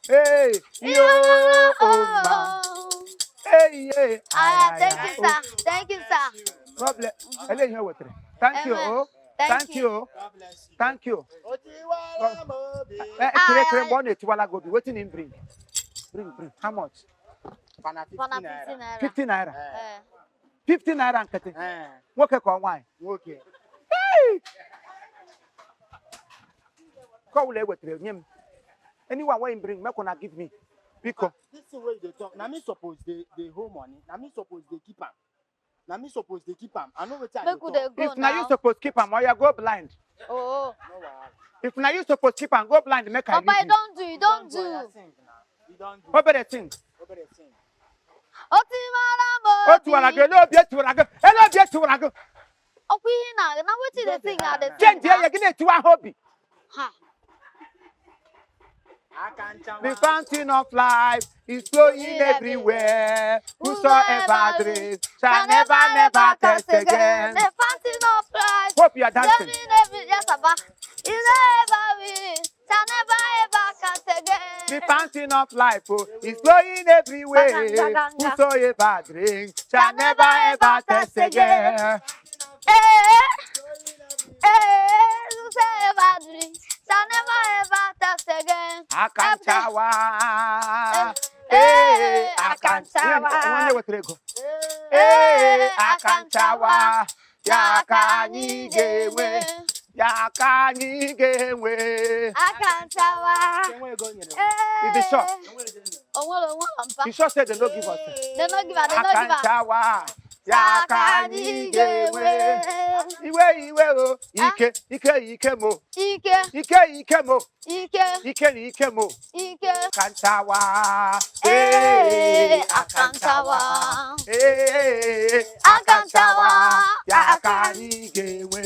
Hey, yo, hey, hey. Thank you, sir. Thank you, sir. God bless. Thank you. Oh. Thank you. Thank you. Waiting in bring. Bring. How much? 50 naira. 50 naira and cutting. What can wine? Okay. Hey! Call with him. Anyone want bring, make una give me. Because this is where they talk. Now me suppose they hold money. Now me suppose they keep am. Now me suppose they keep am. I know what I do. If now you suppose keep am, or you go blind. Oh. If now you suppose keep am, go blind, make I. Papa, you don't do. You don't do. What better thing? Hobby. The fountain of life is flowing everywhere. Whosoever drinks shall never thirst again. The fountain of life. Hope you are dancing. Shall never ever thirst again. The fountain of life is flowing everywhere. Whosoever drinks shall never thirst again. Whosoever drinks shall never thirst again. Akanchawa. Akanchawa. Akanchawa. Yakanyigewe. Akanchawa. It is short. You sure said they don't give us. They don't give us. Akanchawa. Yakanyigewe. Iwe o. Ike mo. Ike mo. Ike mo. Akanchawa. Akanchawa. Akanchawa. Yakanyigewe.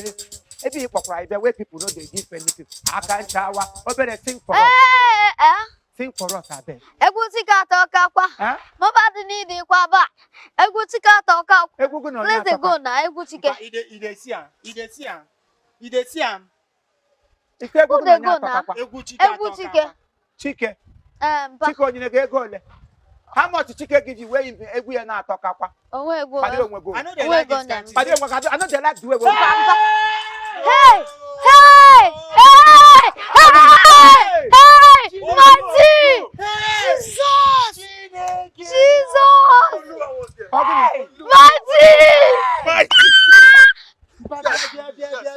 If you cry, the way people know they give anything. Akanchawa. Open sing for us. Sing for us, I beg. Egutika toka kwa. Nobody need it kwa ba. Egutika toka. Let's go now. Egutike. Idesiam. Egutike. Chike. Chike onyinege ego le. How much Chike give you where egu ya na atoka kwa? Onwe ego. I know they like this kind. I know they like the way. Hey! Mighty! Jesus! Mighty!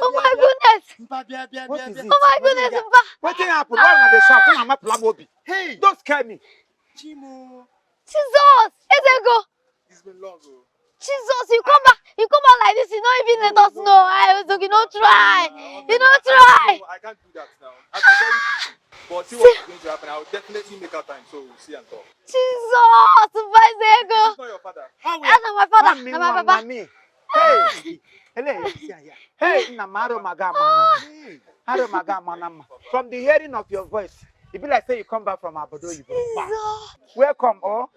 Oh my goodness! What is it? Oh my goodness! What happened? Why are they shouting? I'm a plamobi. Hey! Don't scare me. Chimo. Jesus! Ezego! It's been long. Jesus, you come back like this, you don't even let us know. I was like, you don't try. You don't try. I can't do that now. I'll be very busy. But see what's going to happen. I'll definitely make out time, so we'll see and talk. Jesus! This is not your father. That's not my father. That's my papa. Hey, Namaro Magama. From the hearing of your voice, it be like say you come back from Abodo. Welcome, oh.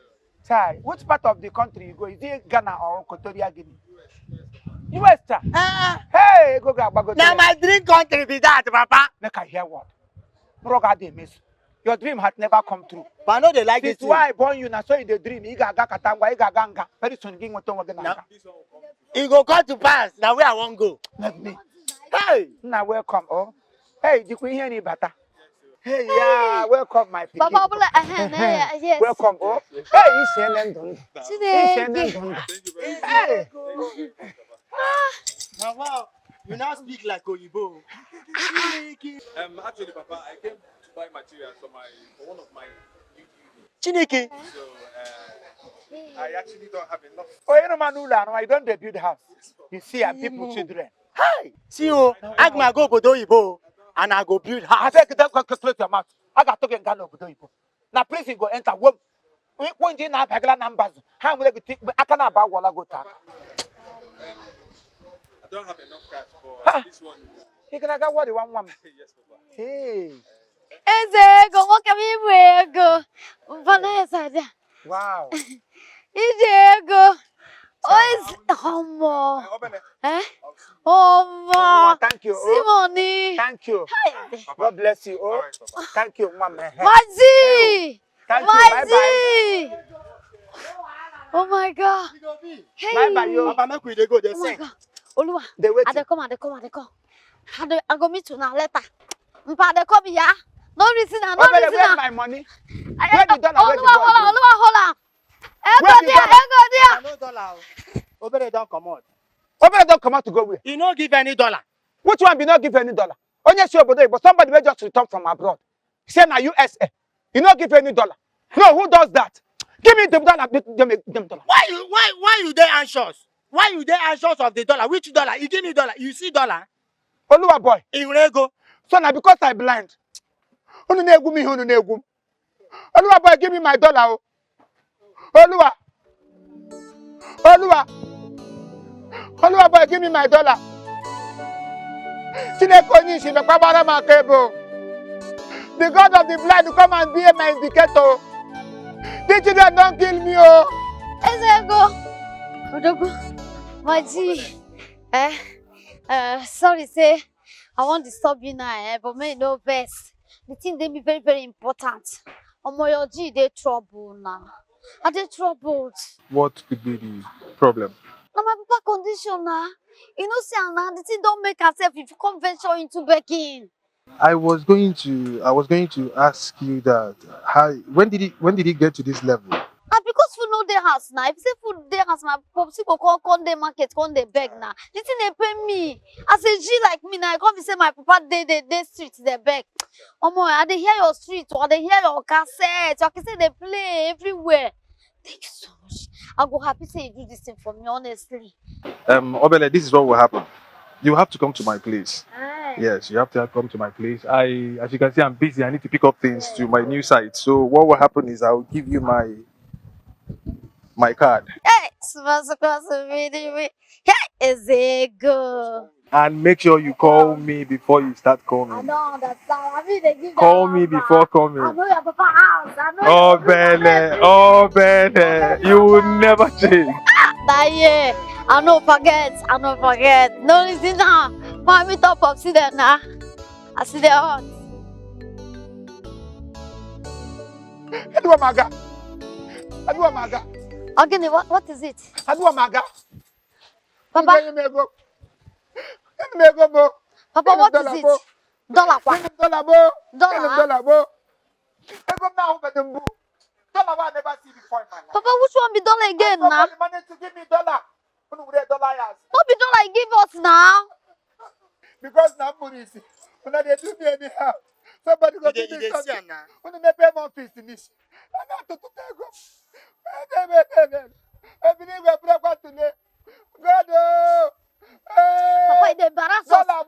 Chai, which part of the country you go? Is it Ghana or Equatorial Guinea? US, sir. Hey, go. Now my dream country be that, Papa. Make I hear what? Your dream has never come true. But I know they like it. That's why I born you now. So you the dream. Ganga. Very soon, you it go come to pass. Now where I won't go. Let me. Hey, now welcome, oh. Hey, did you hear any better? Hey, yeah, welcome, my people. Yes. Welcome, oh. Hey, it's London. Hey. Now, wow, you now speak like Oyibo. Actually, Papa, I came to buy materials for one of my Chineke. So, I actually don't have enough. Oh, you know, Manula, I don't build the house. You see, I'm people, children. Hi, see you. I'm going to go to Oyibo and I go build house. I beg you, don't close your mouth. I got to get Ghana obodo Igbo. Now please go enter wom. When you na bagala numbers, how will I take I can about wala go ta. I don't have enough cash for Ha! this one. You can get what you want one. Yes, Papa. Hey. Eze ego, nwoke m ibu ego. Vanessa dia. Wow. Ije ego. Ciao. Omo. Obele, Eh? I'll see you. Omo. Thank you. See money. Thank you. Hi. Papa. God bless you. All Oh, right, Papa. thank you, mama. Mazi. Thank you. Bye bye. Mazi. Oh my God. Bye bye, Hey. yo. Papa, make we dey go. They Oh my sing. God. Oluwa. They wait. I dey come. I go meet you now later. Mpa dey come here. No reason. Where's my money? Where the dollar? Where the boy? Oluwa, hold on. Where the dollar? Ego there. Papa, no dollar. Obere don't come out. Obere don't come out to go where? He no give any dollar. Which one be not give any dollar? Only see obodo, but somebody may just return from abroad. Say na USA. You not give any dollar. No, who does that? Give me the dollar. Give me them dollar. Why you dey anxious? Why you dey anxious of the dollar? Which dollar? You give me dollar. You see dollar? Oluwa boy. Irego. So now because I blind. Unu na-egwu me, unu na-egwu. Oluwa boy, give me my dollar. Oh. Oluwa. Oluwa. Oluwa boy, give me my dollar. Chineke onye isi mekwa gbara m aka ebe o. The God of the blind will come and be my indicator. The children don't kill me, oh. Ego. Odogo. Maji. Sorry, say I won't disturb you now, but may no best. The thing they be very, very important. Your G, they trouble now. Are they troubled? What could be the problem? Now my papa condition now. You know, say now the thing don't make herself if you come venture into begging. I was going to ask you that. How? When did he get to this level? And because food no dey house now, if you say food dey house, my popsi go come dey market, come dey beg now. The thing they pay me. As a G like me now, I come say my papa dey street, they beg. Omo, I dey hear your street, or I dey hear your cassette, your cassette they play everywhere. Thank you so much. I go happy say you do this thing for me, honestly. Obele, this is what will happen. You have to come to my place. Aye. Yes, you have to come to my place. As you can see, I'm busy. I need to pick up things to my new site. So what will happen is I'll give you my card. Hey, hey, is it good? And make sure you call me before you start I coming. don't understand. I mean, they give Call that me number. before I coming. know your papa house. I know Oh, your papa Bene, oh, Bene, you will never change. that year. I no forget. No reason now. Mommy top up see there now. I see the hot. Adua maga. Adua maga. Okay, what is it? Adua maga. Papa, Papa, what is it? Dollar kwa. Dollar. Papa, which one be dollar again now? Managed to give me dollar. No be dollar give us now. Because now police. When they do me anyhow. Somebody go give me something. When they pay more fees in this. And I have to take off. Everything we break out today. God, oh. Papa, they embarrass us. Dollar.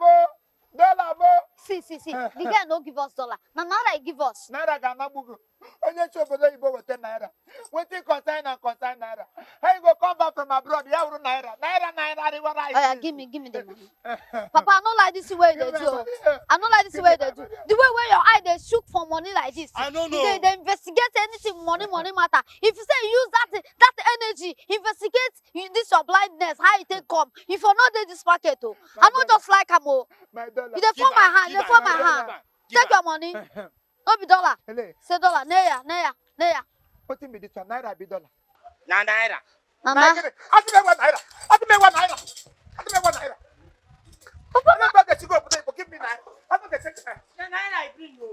See. The guy no give us dollar. Now they give us. Naira ga nabugu. Onye chobodo Igbo with 10 naira. Wetin consign naira. How you go come back from abroad? Yeah, naira. Naira. Oh yeah, give me the money. Papa, I don't like this way they do. I don't like this way they do. The way where your eye they shook for money like this. I don't know. They investigate anything money matter. If you say use that energy, investigate this your blindness, how it take come. If you're not in this market, oh, I not just like am oh. My dollar. You dey fall my hand. Take your money. No be dollar. Say dollar. Neya. Wetin be this one? Naira be dollar. Na naira. Nana. Ask me one naira. Give me naira. I'm not going to take naira. Na naira I bring you.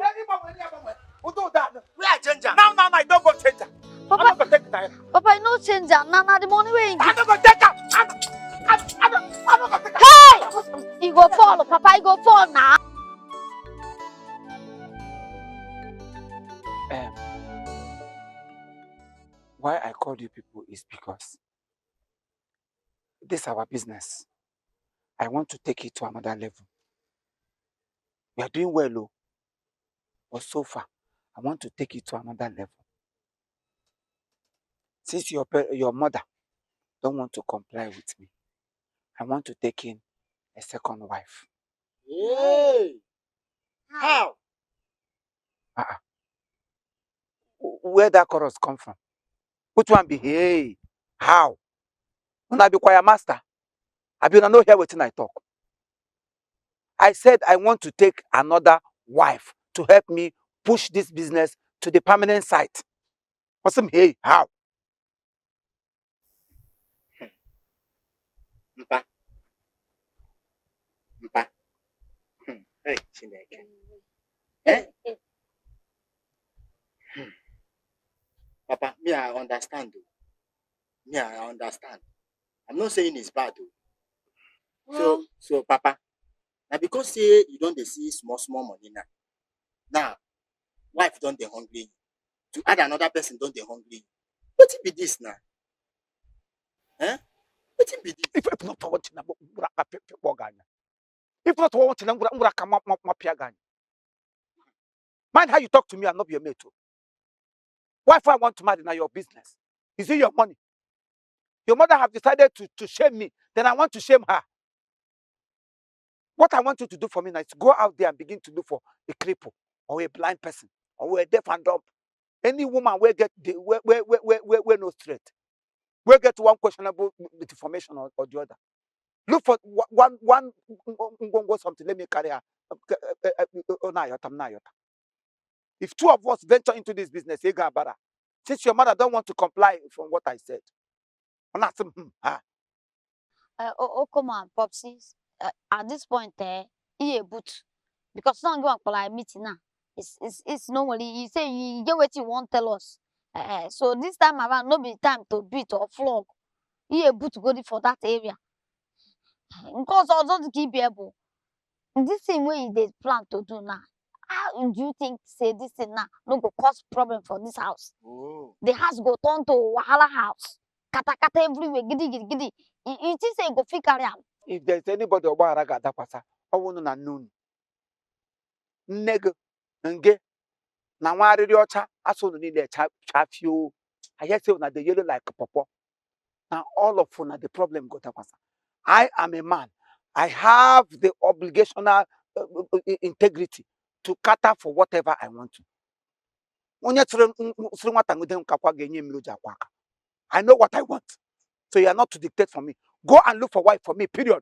Who do that? Where I change am? Now, I don't go change her. I'm not going to take naira. Papa, no change am. Nana, the money wey you I'm give. not going to take her. I'm not going to take her. Hey! You go fall, Papa. You go fall now. Why I called you people is because this is our business. I want to take it to another level. We are doing well, oh, but so far, I want to take it to another level. Since your mother don't want to comply with me, I want to take in a second wife. Hey! How? Uh-uh. Where that chorus come from? Which one be hey? How? When I be choir master, I be no hear wetin I talk. I said I want to take another wife to help me push this business to the permanent site. What's him hey? How? Mpa. Mpa. Hey, Chineke. Eh? Papa, me, I understand. Me, I understand. I'm not saying it's bad. So, Papa, now because say you don't see small money now. Now, wife don't they hungry. To add another person don't they hungry. What be this now? Eh? What be this? If not for what if not for what mind how you talk to me and not be your mate. Why if I want to marry now your business? Is it your money? Your mother have decided to shame me, then I want to shame her. What I want you to do for me now is to go out there and begin to look for a cripple or a blind person or a deaf and dumb. Any woman where get the where no straight, where get one questionable with information or the other. Look for one something. Let me carry her. If two of us venture into this business, since your mother don't want to comply from what I said, Oh, come on, Popsies. At this point, he a boot. Because now you are meeting now. It's normally you say you get what you want tell us. So this time around, no be time to beat or flog. He a boot to go for that area. Because I don't keep able. This thing where they plan to do now. How do you think say this thing now no go cause problem for this house? Oh. The house go turn to wahala house. Kata kata everywhere, giddy giddy giddy. You think say go fit carry am? if there's anybody Obara got that pasa, I want to know. Neg nge na nwariri ocha aso no need chafio. I hear say na the yellow like popo. Now all of una the problem got that pasa. I am a man. I have the obligational integrity to cater for whatever I want to. I know what I want. So you are not to dictate for me. Go and look for wife for me, period.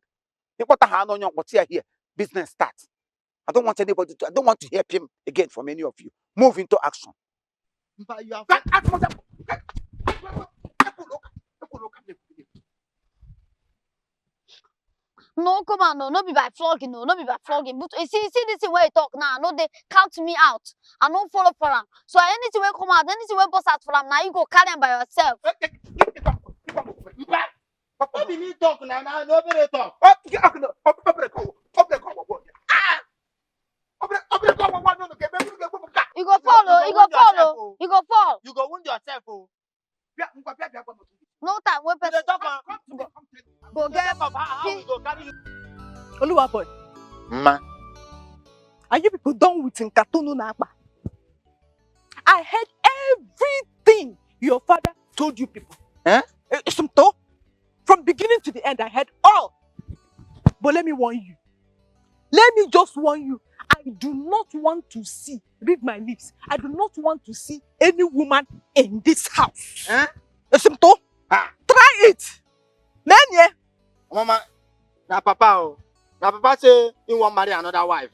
What's here? Business starts. I don't want anybody to, I don't want to hear him again from any of you. Move into action. But you have No, come on, no be by flogging, no be by flogging. But you see this thing where you talk now, no, they count me out. I don't follow for them. So anything will come out, anything will bust out for them. Now you go carry them by yourself. what did he talk now? Nobody talk. You go follow, you go follow, you go fall. You go wound yourself. Oh. No time, wait, You dey talk am. go get Talk of how we go carry you. Oluwa boy, Ma. are you people done with Nkatunu Naba? I heard everything your father told you people. Eh? From beginning to the end, I heard all. But let me warn you. Let me just warn you. I do not want to see, read my lips, I do not want to see any woman in this house. Eh? Try it. Man, yeah. Mama, na papa oh. Na papa say he want marry another wife.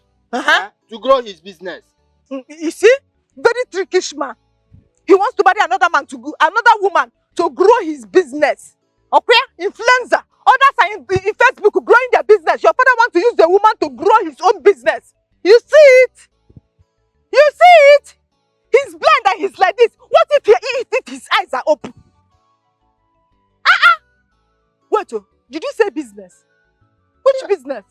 To grow his business. You see? Very trickish man. He wants to marry another another woman to grow his business. Okay? Influencer. Others are in Facebook growing their business. Your father wants to use the woman to grow his own business. You see it? You see it? He's blind and he's like this. What if his eyes are open? Wait, did you say business? Which business?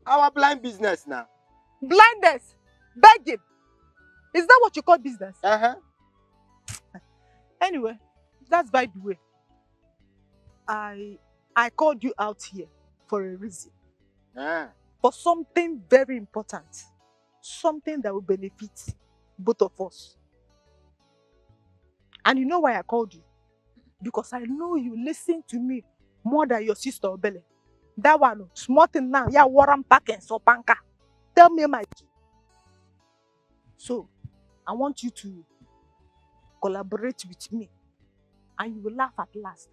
Our blind business now. Blindness. Begging. Is that what you call business? Anyway, that's by the way. I called you out here for a reason. For something very important. Something that will benefit both of us. And you know why I called you? Because I know you listen to me more than your sister Obele. That one, small thing now, yeah, Warren Park so panka. Tell me my. So, I want you to collaborate with me, and you will laugh at last.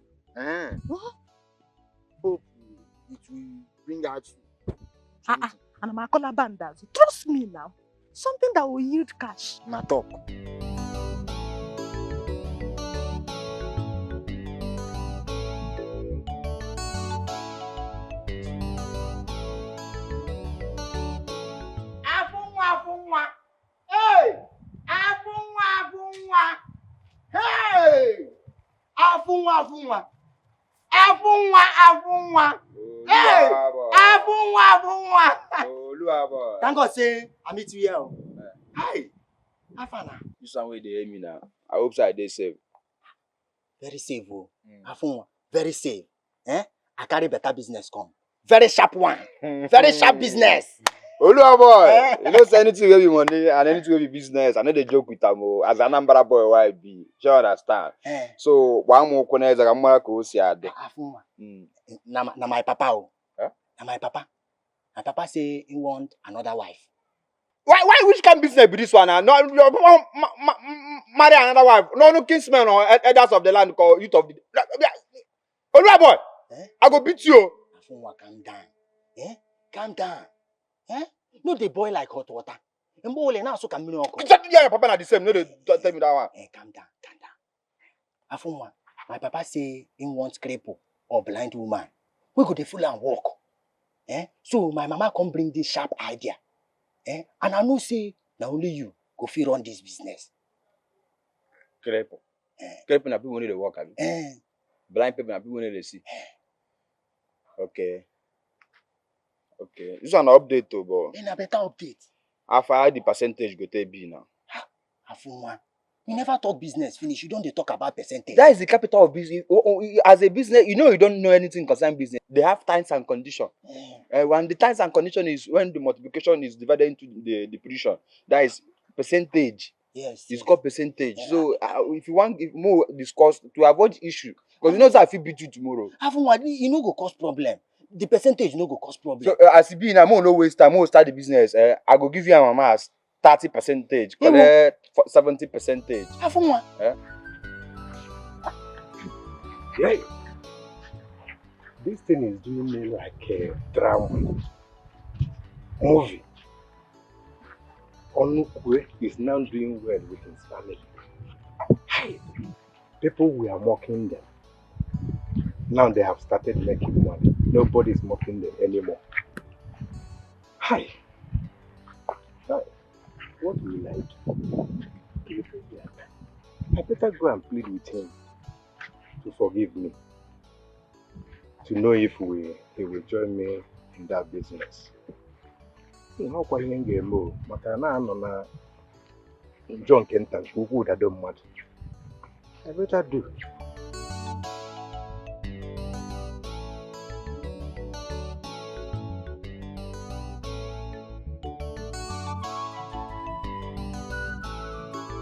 Hope it will bring out And I'm a collaborator. Trust me now. Something that will yield cash. na talk. Afunwa. Hey! Afunwa. Hey! Afunwa. Hey! Afunwa. Thank God say I meet you here. Hi. Afana. You sound way they hear me now. I hope so I did safe. Very safe, oh. Afunwa. Very safe. I carry better business come. Very sharp one. Very sharp business. Olua boy, you know say anything will be money and anything will be business. I know they joke with them. As an Anambra boy, why be? You understand? So one more corner I'm gonna go see Afunwa. Na my papa, oh. Na my papa. My papa say he want another wife. Why which kind of business be this one? No, marry another wife. No kinsmen or elders of the land called youth of the. Olua boy, I go beat you. Afunwa, calm down. Calm down. No, they boil like hot water. Now so can Yeah, papa na the same. No, they tell me that one. Calm down. Afunwa, my papa say he wants cripple or blind woman. We go the full and walk. So my mama come bring this sharp idea. And I know say now only you go fit run this business. Cripple. Cripple na people need to work. Blind people na people need to see. Okay. This is an update too, boy. Then a better update. How far the percentage go to be now? Afunwa, you never talk business finish. You don't talk about percentage. That is the capital of business. As a business, you know you don't know anything concerning business. They have terms and conditions. When the terms and condition is when the multiplication is divided into the division, that is percentage. Yes. It's called percentage. Yeah. So if you want more discuss to avoid issue, because you know that I feel beat you tomorrow. Afunwa, you no go cause problem. The percentage no go cause problem. So as it be now, no waste time. More start the business. I go give you a mama as 30%, collect 70%. Afunwa. Yeah. This thing is doing me like a drama movie. Onukwe is now doing well with his family. Hey, people were mocking them. Now they have started making money. Nobody is mocking them anymore. Hi. What will I do? I better go and plead with him to forgive me. To know if he will join me in that business. How can I get more? But I know John Kentan, who would have done much. I better do.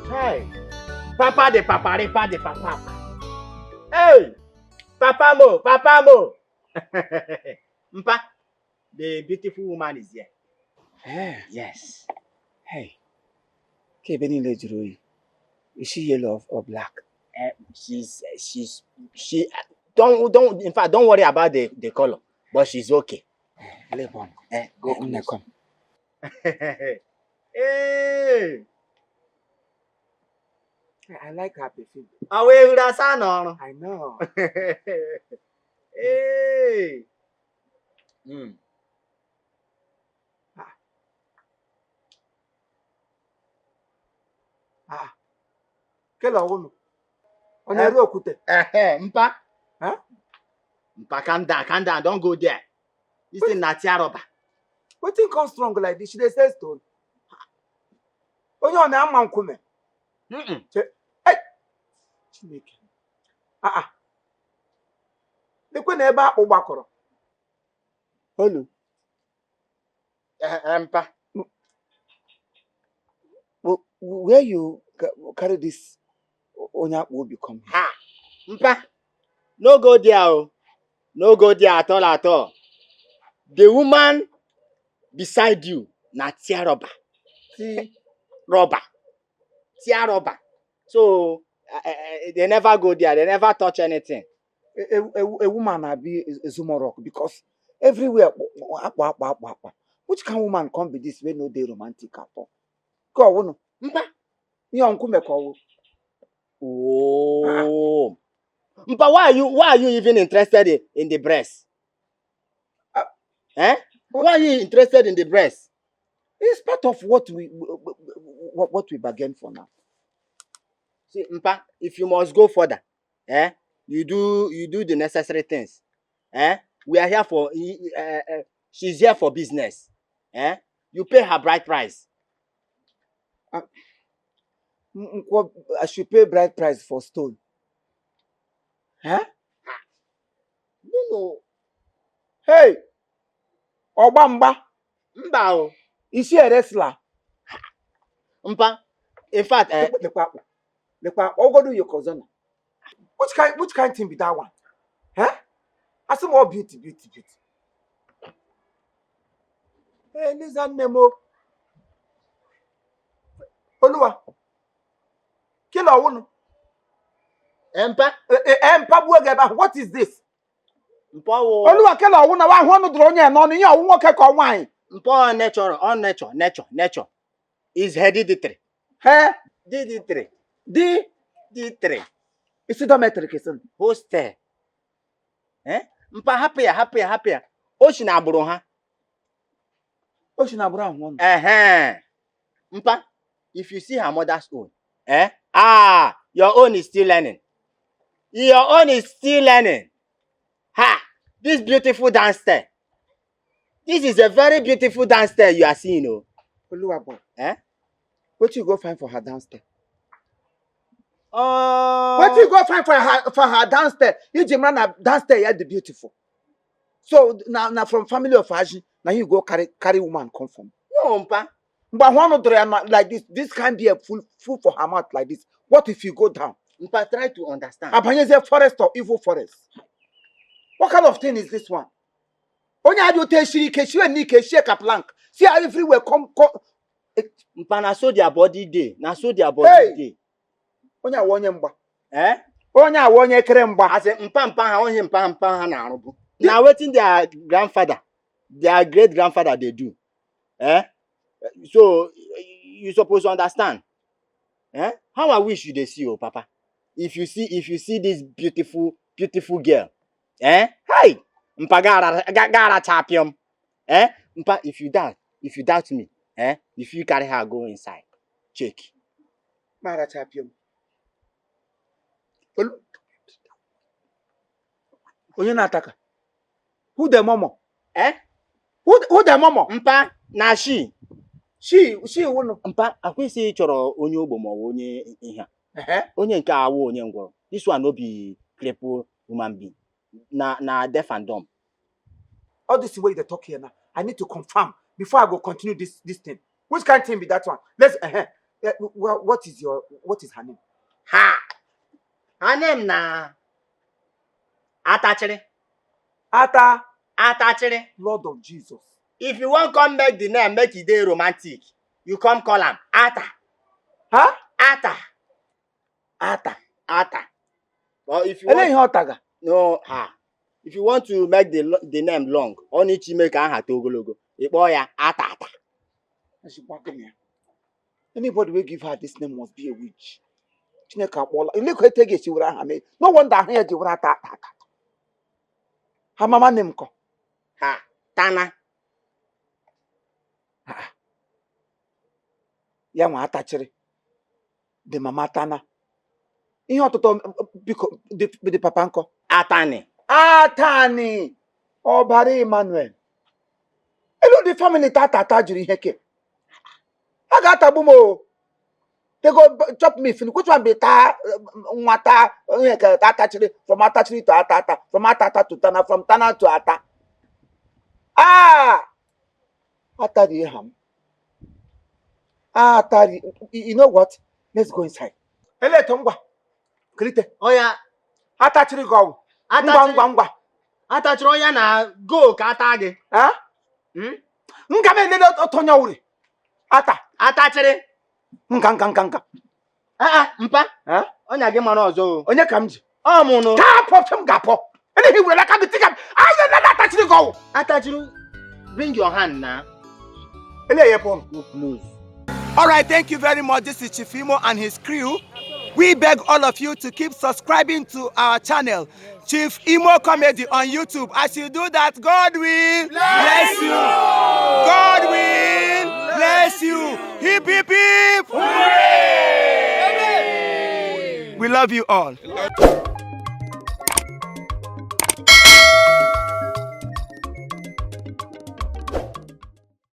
Hey, Papa de Papa. Hey, Papa Mo. Mpa, the beautiful woman is here. Yes. Hey. Is she yellow or black? She don't in fact don't worry about the color, but she's okay. Go come. Hey. I like her perfume. I know. Hey. Kela wono. Onye ru okute. Mpa. Mpa, calm down. Don't go there. This thing na tiaroba. Wetin come strong like this? She dey say stone. Onye ọ na-ama nkume. Hey. Chineke. Lekwe na ebe akpụ gbakọrọ. Olu. Mpa. where you carry this Onya will become? Ha! Mpa, no go there. Oh. No go there at all at all. The woman beside you, na tia rubber. See, Rubber. Tia rubber. So, they never go there. They never touch anything. a woman be a Zumorok because everywhere which kind of woman can be this way no day romantic at all? Go on. Mpa. You uncle me call. Oh. Mpa, why are you even interested in the breast? Eh? Why are you interested in the breast? It's part of what we bargain for now. See, Mpa, if you must go further, you do the necessary things. We are here for she's here for business. You pay her bride price. I should pay bride price for stone. Huh? No. Hey, Obamba, Mba o. is she a wrestler? Mpa, in fact, Go do your cousin. Which kind thing be that one? Huh? I some more beauty. Hey, listen, Nemo. Olua. Kill a woman. Mpa, What is this? Mpa o. Olua, kill a woman. I want to draw you and on you. Won't take on wine. Mpa nature. Is hereditary. Hey, Hereditary. D3. Is it a metric? Hostel. Mpa happy. Ocean aburo ha. Ocean Abraham one. Mpa, if you see her mother's own, your own is still learning. Ha! This beautiful downstairs. This is a very beautiful downstairs you are seeing, oh. Olua boy. What you go find for her downstairs? What you go find for her downstairs? You Jimana downstairs, yeah, the beautiful. So now from family of Aji, now you go carry woman come from. No, Mpa. But one of them like this can't be a full for her mouth like this. What if you go down? Mpa, try to understand. Abanye is a forest or evil forest. What kind of thing is this one? Only I do tell she and Nike shake a plank. See how everywhere come. Mpa, na so their body day. Day. Only I want you. Only I want you kremba. I say mpa ha na arubu. Now waiting their grandfather, their great grandfather they do. So you supposed to understand. How I wish you they see you, Papa. If you see this beautiful girl. Hey, mpa gara champion. Mpa, if you doubt me, if you carry her go inside, check. Mara champion. Onye na ataka. Who the momo? Who the momo? Mpa, na she. She wonu. Mpa, akwesi chọrọ onye ogbo ma onye ihe. Onye nke awu onye ngworo. This one no be cripple human being. Na deaf and dumb. All this way they talk here now. I need to confirm before I go continue this thing. Which kind of thing be that one? Let's well, what is her name? Ha! Her name na Atachiri. Atachiri. Lord of Jesus. If you want come make the name make it dey romantic, you come call am Ata. Huh? Ata. But if you want, if you want to make the name long, only to make aha togologo. Ikpo ya Ata. Anybody will give her this name must be a witch. No wonder her ji wura ta. Her mama name ko. Tana. Ya nwa Atachiri. The mama Tana. Ihe ọtụtụ biko the papa nko. Atani. Ọbara Emmanuel. Elu the family tata jiri ihe ke. Ha ga-atagbu m o. They go chop me finish. Which one be ta nwata ihe ke Atachiri from Atachiri to Atata, from Atata to Tana, from Tana to Ata. Ata di ham. Ah, Tari, you know what? Let's go inside. Ele tongwa. Krite. Oh yeah. Atachiri go. Ngwa. Atachiri ya na go ka ata gị. Ha? Nga me lele otonya uri. Ata. Atachiri. Nga. Mpa. Ha? Onya gị mara ọzọ o. Onye ka m ji? Ọ mụ nụ. Ka pop m ga-apọ. Ele hi were ka gị tigam. Ayi na atachiri go. Atachiri. Bring your hand now. Ele ye pon. Go close. All right, thank you very much. This is Chief Imo and his crew. We beg all of you to keep subscribing to our channel, Chief Imo Comedy on YouTube. As you do that, God will bless you. God will bless you. Hip, hip, hip. Hooray! We love you all.